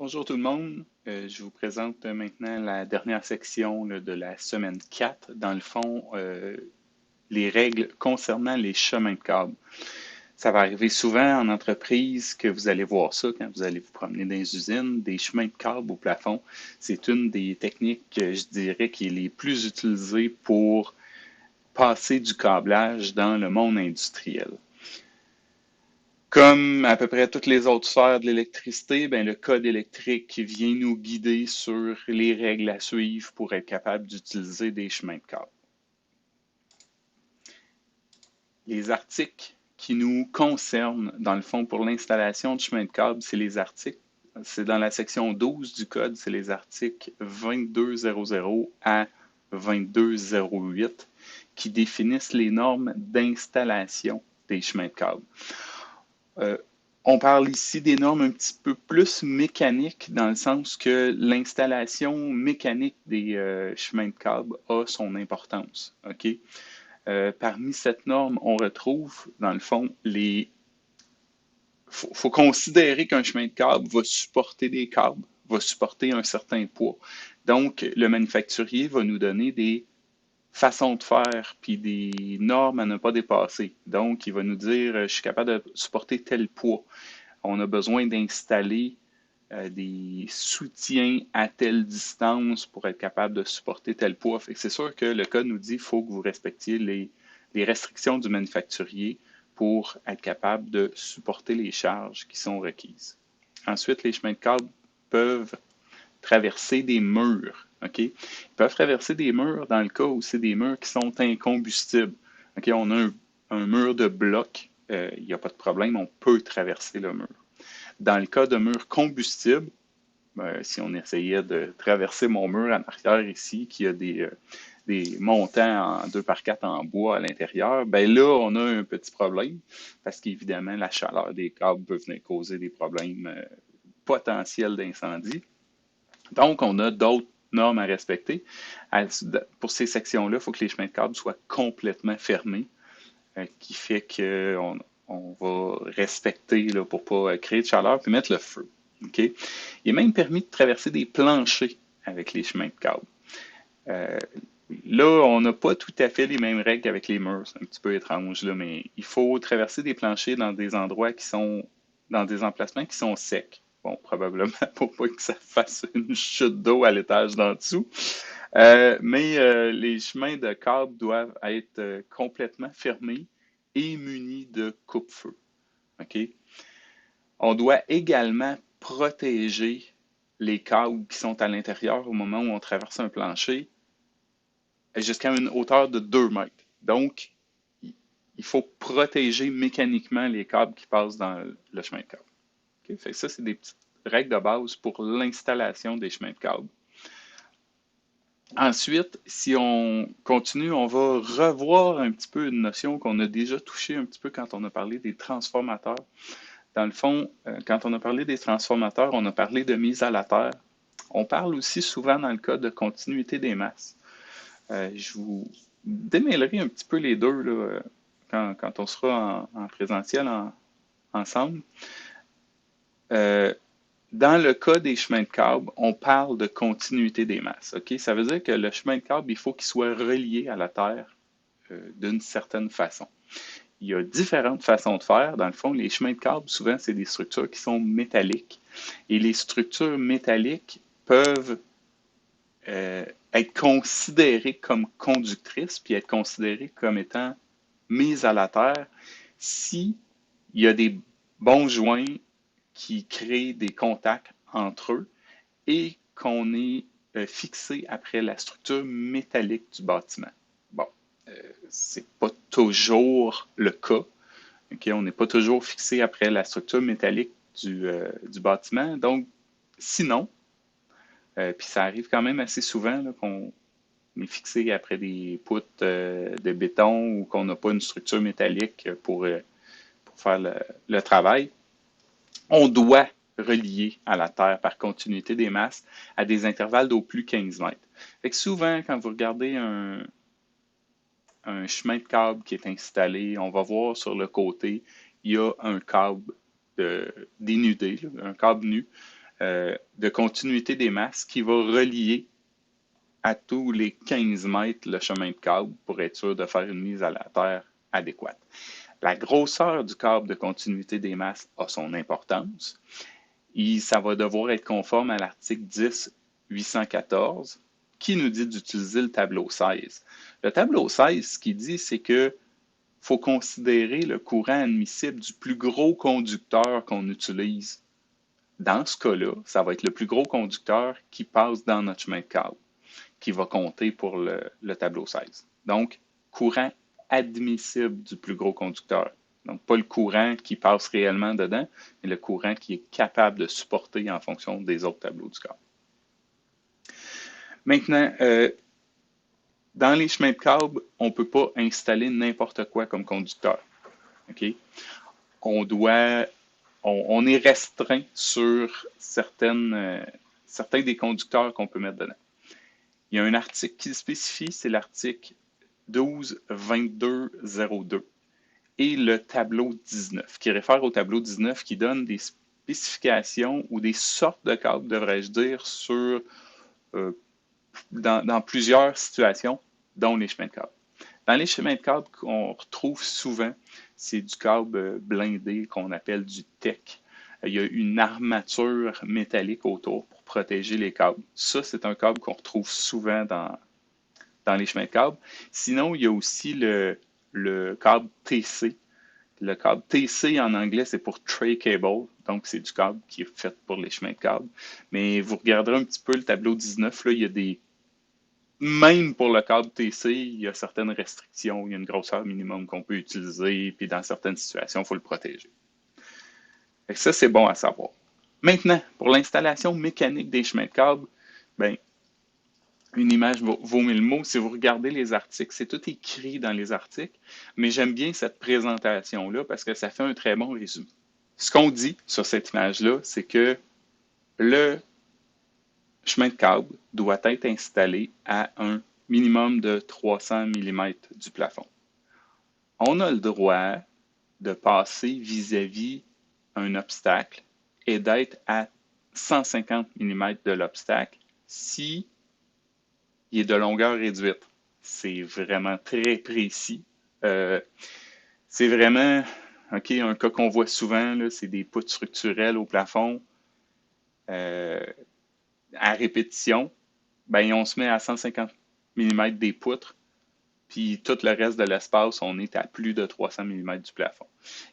Bonjour tout le monde. Je vous présente maintenant la dernière section là, de la semaine 4. Dans le fond, les règles concernant les chemins de câble. Ça va arriver souvent en entreprise que vous allez voir ça quand vous allez vous promener dans les usines, des chemins de câble au plafond. C'est une des techniques que je dirais qui est les plus utilisées pour passer du câblage dans le monde industriel. Comme à peu près toutes les autres sphères de l'électricité, ben, le code électrique vient nous guider sur les règles à suivre pour être capable d'utiliser des chemins de câble. Les articles qui nous concernent, dans le fond, pour l'installation de chemins de câble, c'est dans la section 12 du code, c'est les articles 2200 à 2208 qui définissent les normes d'installation des chemins de câble. Euh, on parle ici des normes un petit peu plus mécaniques, dans le sens que l'installation mécanique des chemins de câble a son importance. OK? Parmi cette norme, on retrouve, dans le fond, faut considérer qu'un chemin de câble va supporter des câbles, va supporter un certain poids. Donc, le manufacturier va nous donner des façons de faire puis des normes à ne pas dépasser. Donc, il va nous dire, je suis capable de supporter tel poids. On a besoin d'installer des soutiens à telle distance pour être capable de supporter tel poids. C'est sûr que le code nous dit qu'il faut que vous respectiez les restrictions du manufacturier pour être capable de supporter les charges qui sont requises. Ensuite, les chemins de câble peuvent traverser des murs. OK? Ils peuvent traverser des murs dans le cas où c'est des murs qui sont incombustibles. OK? On a un mur de bloc, il n'y a pas de problème, on peut traverser le mur. Dans le cas de murs combustibles, si on essayait de traverser mon mur en arrière ici, qui a des montants en 2x4 en bois à l'intérieur, ben là, on a un petit problème parce qu'évidemment, la chaleur des câbles peut venir causer des problèmes potentiels d'incendie. Donc, on a d'autres normes à respecter. Pour ces sections-là, il faut que les chemins de câble soient complètement fermés, qui fait qu'on va respecter là, pour ne pas créer de chaleur puis mettre le feu. Okay? Il est même permis de traverser des planchers avec les chemins de câble. Euh, Là, on n'a pas tout à fait les mêmes règles qu'avec les murs. C'est un petit peu étrange, là, mais il faut traverser des planchers dans des endroits qui sont, dans des emplacements qui sont secs. Bon, probablement pour pas que ça fasse une chute d'eau à l'étage d'en dessous. Mais les chemins de câble doivent être complètement fermés et munis de coupe-feu. OK? On doit également protéger les câbles qui sont à l'intérieur au moment où on traverse un plancher jusqu'à une hauteur de 2 mètres. Donc, il faut protéger mécaniquement les câbles qui passent dans le chemin de câble. Okay? Fait que ça, c'est des petites règles de base pour l'installation des chemins de câble. Ensuite, si on continue, on va revoir un petit peu une notion qu'on a déjà touchée un petit peu quand on a parlé des transformateurs. Dans le fond, quand on a parlé des transformateurs, on a parlé de mise à la terre. On parle aussi souvent dans le cas de continuité des masses. Je vous démêlerai un petit peu les deux là, quand on sera en présentiel ensemble. Euh, Dans le cas des chemins de câble, on parle de continuité des masses. Okay? Ça veut dire que le chemin de câble, il faut qu'il soit relié à la Terre d'une certaine façon. Il y a différentes façons de faire. Dans le fond, les chemins de câble, souvent, c'est des structures qui sont métalliques. Et les structures métalliques peuvent être considérées comme conductrices, puis être considérées comme étant mises à la terre si il y a des bons joints qui créent des contacts entre eux et qu'on est fixé après la structure métallique du bâtiment. Bon, c'est pas toujours le cas. Okay? On n'est pas toujours fixé après la structure métallique du bâtiment. Donc, sinon, puis ça arrive quand même assez souvent là, qu'on est fixé après des poutres de béton ou qu'on n'a pas une structure métallique pour faire le travail. On doit relier à la Terre par continuité des masses à des intervalles d'au plus 15 mètres. Fait que souvent, quand vous regardez un chemin de câble qui est installé, on va voir sur le côté, il y a un câble dénudé, un câble nu, de continuité des masses qui va relier à tous les 15 mètres le chemin de câble pour être sûr de faire une mise à la terre adéquate. La grosseur du câble de continuité des masses a son importance et ça va devoir être conforme à l'article 10.814 qui nous dit d'utiliser le tableau 16. Le tableau 16, ce qu'il dit, c'est que faut considérer le courant admissible du plus gros conducteur qu'on utilise. Dans ce cas-là, ça va être le plus gros conducteur qui passe dans notre chemin de câble, qui va compter pour le tableau 16. Donc, courant admissible du plus gros conducteur. Donc, pas le courant qui passe réellement dedans, mais le courant qui est capable de supporter en fonction des autres tableaux du câble. Maintenant, dans les chemins de câble, on ne peut pas installer n'importe quoi comme conducteur. Okay? On est restreint sur certains des conducteurs qu'on peut mettre dedans. Il y a un article qui le spécifie, c'est l'article 12.22.02 et le tableau 19, qui réfère au tableau 19 qui donne des spécifications ou des sortes de câbles, devrais-je dire, dans plusieurs situations, dont les chemins de câble. Dans les chemins de câble qu'on retrouve souvent, c'est du câble blindé qu'on appelle du TEC. Il y a une armature métallique autour pour protéger les câbles. Ça, c'est un câble qu'on retrouve souvent dans les chemins de câble. Sinon, il y a aussi le câble TC. Le câble TC en anglais, c'est pour tray cable. Donc, c'est du câble qui est fait pour les chemins de câble. Mais vous regarderez un petit peu le tableau 19, là, il y a même pour le câble TC, il y a certaines restrictions. Il y a une grosseur minimum qu'on peut utiliser, puis dans certaines situations, il faut le protéger. Et ça, c'est bon à savoir. Maintenant, pour l'installation mécanique des chemins de câble, ben, une image vaut mille mots. Si vous regardez les articles, c'est tout écrit dans les articles, mais j'aime bien cette présentation-là parce que ça fait un très bon résumé. Ce qu'on dit sur cette image-là, c'est que le chemin de câble doit être installé à un minimum de 300 mm du plafond. On a le droit de passer vis-à-vis un obstacle et d'être à 150 mm de l'obstacle si il est de longueur réduite. C'est vraiment très précis. C'est vraiment un cas qu'on voit souvent, là, c'est des poutres structurelles au plafond. À répétition, ben, on se met à 150 mm des poutres, puis tout le reste de l'espace, on est à plus de 300 mm du plafond.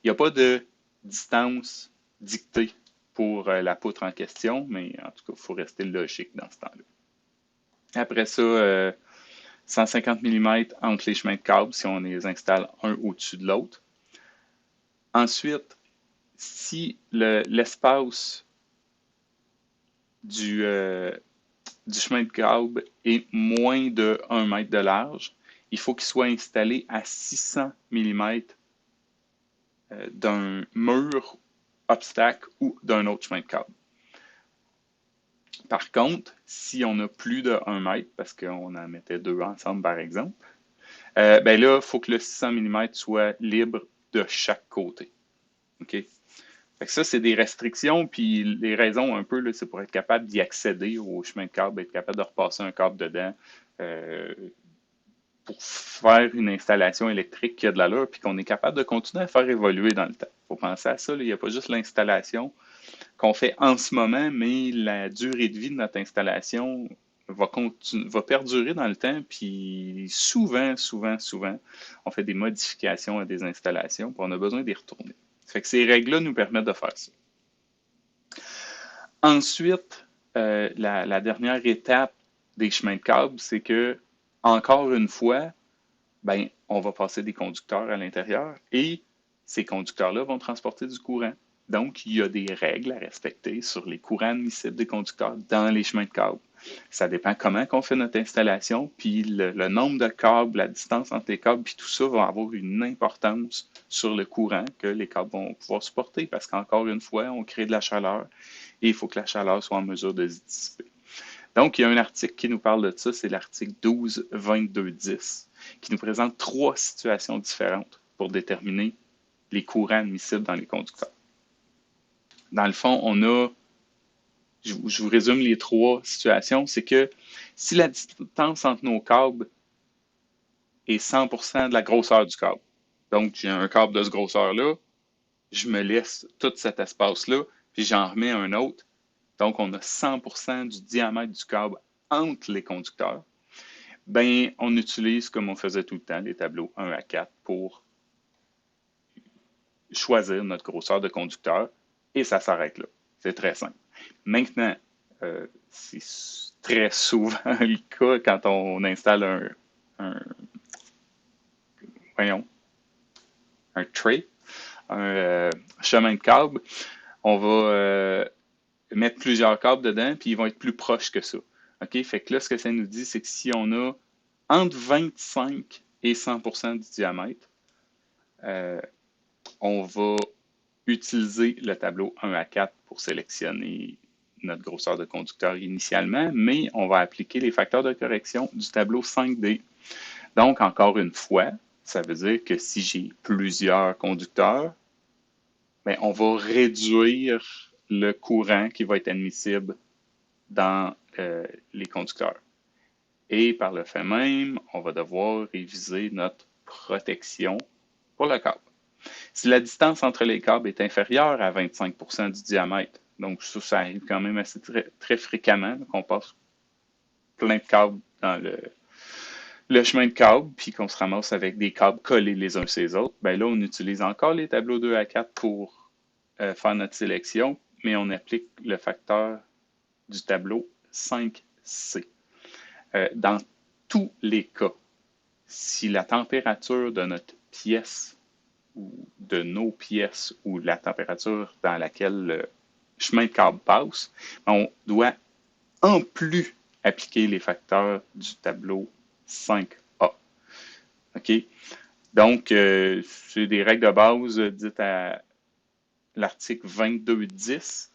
Il n'y a pas de distance dictée pour la poutre en question, mais en tout cas, il faut rester logique dans ce temps-là. Après ça, 150 mm entre les chemins de câble si on les installe un au-dessus de l'autre. Ensuite, si l'espace du chemin de câble est moins de 1 mètre de large, il faut qu'il soit installé à 600 mm d'un mur, obstacle ou d'un autre chemin de câble. Par contre, si on a plus de 1 mètre, parce qu'on en mettait deux ensemble par exemple, ben là, il faut que le 600 mm soit libre de chaque côté. OK? Fait que ça, c'est des restrictions, puis les raisons un peu, là, c'est pour être capable d'y accéder au chemin de câble, être capable de repasser un câble dedans pour faire une installation électrique qui a de l'allure, puis qu'on est capable de continuer à faire évoluer dans le temps. Il faut penser à ça, là, il n'y a pas juste l'installation qu'on fait en ce moment, mais la durée de vie de notre installation va perdurer dans le temps, puis souvent, on fait des modifications à des installations, puis on a besoin d'y retourner. Fait que ces règles-là nous permettent de faire ça. Ensuite, la dernière étape des chemins de câble, c'est que, encore une fois, ben, on va passer des conducteurs à l'intérieur et ces conducteurs-là vont transporter du courant. Donc, il y a des règles à respecter sur les courants admissibles des conducteurs dans les chemins de câble. Ça dépend comment on fait notre installation, puis le nombre de câbles, la distance entre les câbles, puis tout ça va avoir une importance sur le courant que les câbles vont pouvoir supporter, parce qu'encore une fois, on crée de la chaleur et il faut que la chaleur soit en mesure de se dissiper. Donc, il y a un article qui nous parle de ça, c'est l'article 12.22.10, qui nous présente 3 situations différentes pour déterminer les courants admissibles dans les conducteurs. Dans le fond, on a je vous résume les trois situations, c'est que si la distance entre nos câbles est 100% de la grosseur du câble, donc j'ai un câble de cette grosseur-là, je me laisse tout cet espace-là, puis j'en remets un autre, donc on a 100% du diamètre du câble entre les conducteurs, ben on utilise, comme on faisait tout le temps, les tableaux 1 à 4 pour choisir notre grosseur de conducteur, et ça s'arrête là. C'est très simple. Maintenant, c'est très souvent le cas quand on installe voyons, un tray, un chemin de câble. On va mettre plusieurs câbles dedans, puis ils vont être plus proches que ça. OK? Fait que là, ce que ça nous dit, c'est que si on a entre 25 et 100% du diamètre, on va utiliser le tableau 1 à 4 pour sélectionner notre grosseur de conducteur initialement, mais on va appliquer les facteurs de correction du tableau 5D. Donc, encore une fois, ça veut dire que si j'ai plusieurs conducteurs, bien, on va réduire le courant qui va être admissible dans les conducteurs. Et par le fait même, on va devoir réviser notre protection pour le câble. Si la distance entre les câbles est inférieure à 25% du diamètre, donc ça arrive quand même assez très fréquemment, qu'on passe plein de câbles dans le chemin de câble, puis qu'on se ramasse avec des câbles collés les uns sur les autres, ben là, on utilise encore les tableaux 2 à 4 pour faire notre sélection, mais on applique le facteur du tableau 5C. Dans tous les cas, si la température de notre pièce ou de nos pièces ou la température dans laquelle le chemin de câble passe, on doit en plus appliquer les facteurs du tableau 5A. OK? Donc, c'est des règles de base dites à l'article 2210